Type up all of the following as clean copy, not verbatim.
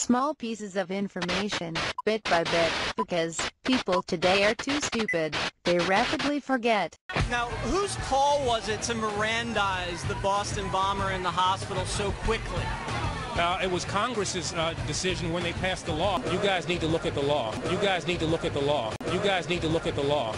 small pieces of information, bit by bit, because people today are too stupid. They rapidly forget. Now, whose call was it to Mirandize the Boston bomber in the hospital so quickly? It was Congress's decision when they passed the law. You guys need to look at the law. You guys need to look at the law. You guys need to look at the law.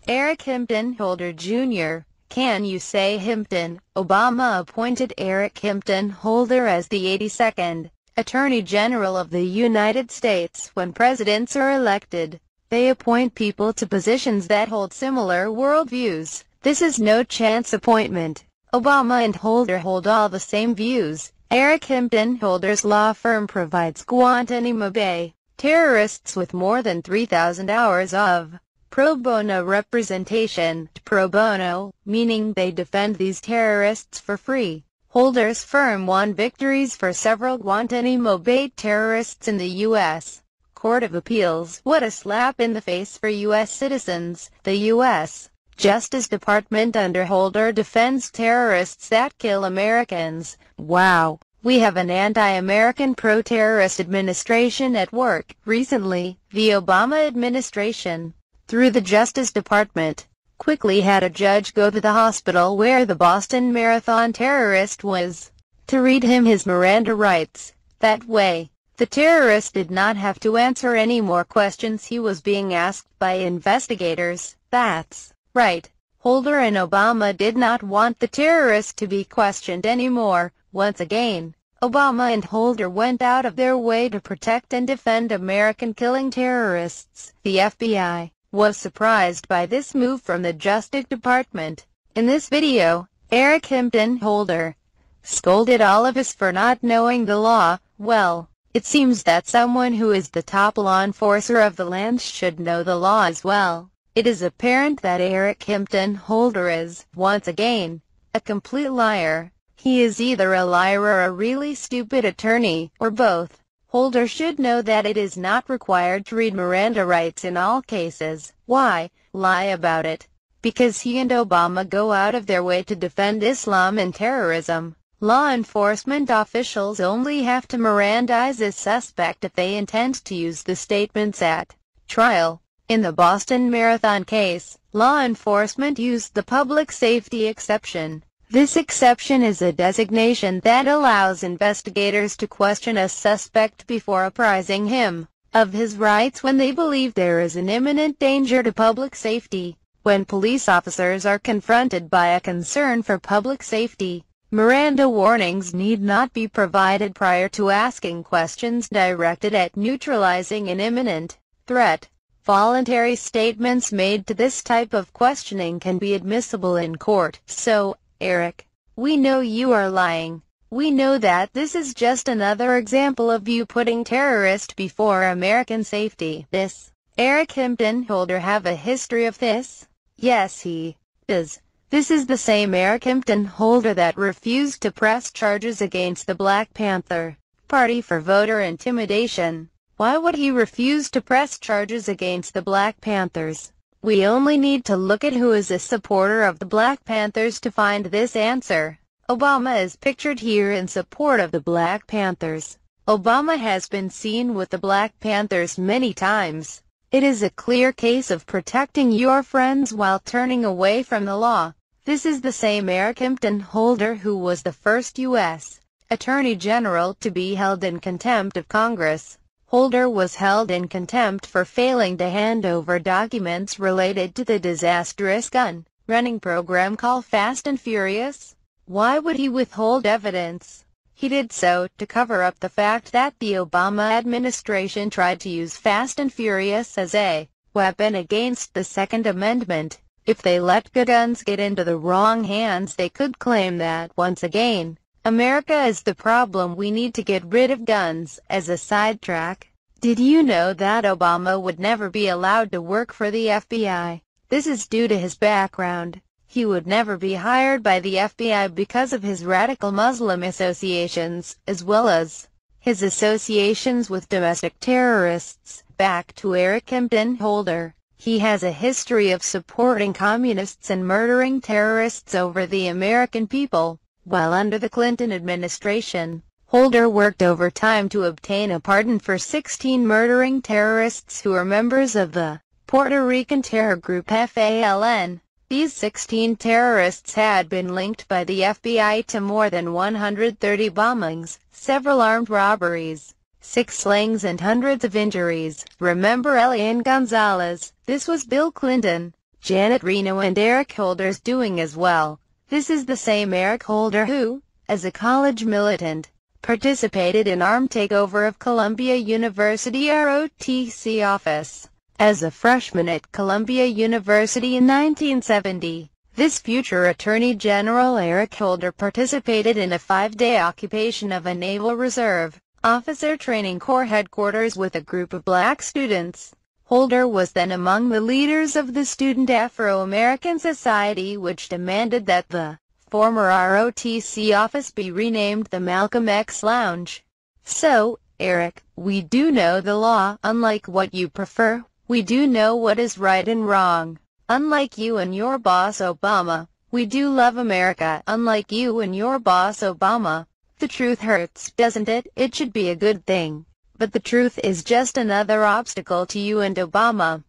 Eric Hampton Holder Jr. Can you say Hampton? Obama appointed Eric Hampton Holder as the 82nd Attorney General of the United States. When presidents are elected, they appoint people to positions that hold similar worldviews. This is no chance appointment. Obama and Holder hold all the same views. Eric Hampton Holder's law firm provides Guantanamo Bay terrorists with more than 3,000 hours of pro bono representation. Pro bono, meaning they defend these terrorists for free. Holder's firm won victories for several Guantanamo Bay terrorists in the U.S. Court of Appeals. What a slap in the face for U.S. citizens. The U.S. Justice Department under Holder defends terrorists that kill Americans. Wow. We have an anti-American pro-terrorist administration at work. Recently, the Obama administration, through the Justice Department, quickly had a judge go to the hospital where the Boston Marathon terrorist was, to read him his Miranda rights. That way, the terrorist did not have to answer any more questions he was being asked by investigators. That's right. Holder and Obama did not want the terrorist to be questioned anymore. Once again, Obama and Holder went out of their way to protect and defend American killing terrorists. The FBI was surprised by this move from the Justice Department. In this video, Eric Hampton Holder scolded all of us for not knowing the law. Well, it seems that someone who is the top law enforcer of the land should know the law as well. It is apparent that Eric Hampton Holder is, once again, a complete liar. He is either a liar or a really stupid attorney, or both. Holder should know that it is not required to read Miranda rights in all cases. Why lie about it? Because he and Obama go out of their way to defend Islam and terrorism. Law enforcement officials only have to Mirandize a suspect if they intend to use the statements at trial. In the Boston Marathon case, law enforcement used the public safety exception. This exception is a designation that allows investigators to question a suspect before apprising him of his rights when they believe there is an imminent danger to public safety. When police officers are confronted by a concern for public safety, Miranda warnings need not be provided prior to asking questions directed at neutralizing an imminent threat. Voluntary statements made to this type of questioning can be admissible in court. So, Eric, we know you are lying. We know that this is just another example of you putting terrorists before American safety. This Eric Hampton Holder have a history of this? Yes, he does. This is the same Eric Hampton Holder that refused to press charges against the Black Panther Party for voter intimidation. Why would he refuse to press charges against the Black Panthers? We only need to look at who is a supporter of the Black Panthers to find this answer. Obama is pictured here in support of the Black Panthers. Obama has been seen with the Black Panthers many times. It is a clear case of protecting your friends while turning away from the law. This is the same Eric Hampton Holder who was the first U.S. Attorney General to be held in contempt of Congress. Holder was held in contempt for failing to hand over documents related to the disastrous gun-running program called Fast and Furious. Why would he withhold evidence? He did so to cover up the fact that the Obama administration tried to use Fast and Furious as a weapon against the Second Amendment. If they let guns get into the wrong hands, they could claim that, once again, America is the problem. We need to get rid of guns. As a sidetrack, did you know that Obama would never be allowed to work for the FBI? This is due to his background. He would never be hired by the FBI because of his radical Muslim associations, as well as his associations with domestic terrorists. Back to Eric Hampton Holder. He has a history of supporting communists and murdering terrorists over the American people. While under the Clinton administration, Holder worked overtime to obtain a pardon for 16 murdering terrorists who were members of the Puerto Rican terror group FALN. These 16 terrorists had been linked by the FBI to more than 130 bombings, several armed robberies, 6 slayings and hundreds of injuries. Remember Elian Gonzalez? This was Bill Clinton, Janet Reno and Eric Holder's doing as well. This is the same Eric Holder who, as a college militant, participated in armed takeover of Columbia University ROTC office. As a freshman at Columbia University in 1970, this future Attorney General Eric Holder participated in a 5-day occupation of a Naval Reserve Officer Training Corps headquarters with a group of black students. Holder was then among the leaders of the Student Afro-American Society, which demanded that the former ROTC office be renamed the Malcolm X Lounge. So, Eric, we do know the law, unlike what you prefer. We do know what is right and wrong. Unlike you and your boss Obama, we do love America. Unlike you and your boss Obama. The truth hurts, doesn't it? It should be a good thing. But the truth is just another obstacle to you and Obama.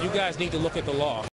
You guys need to look at the law.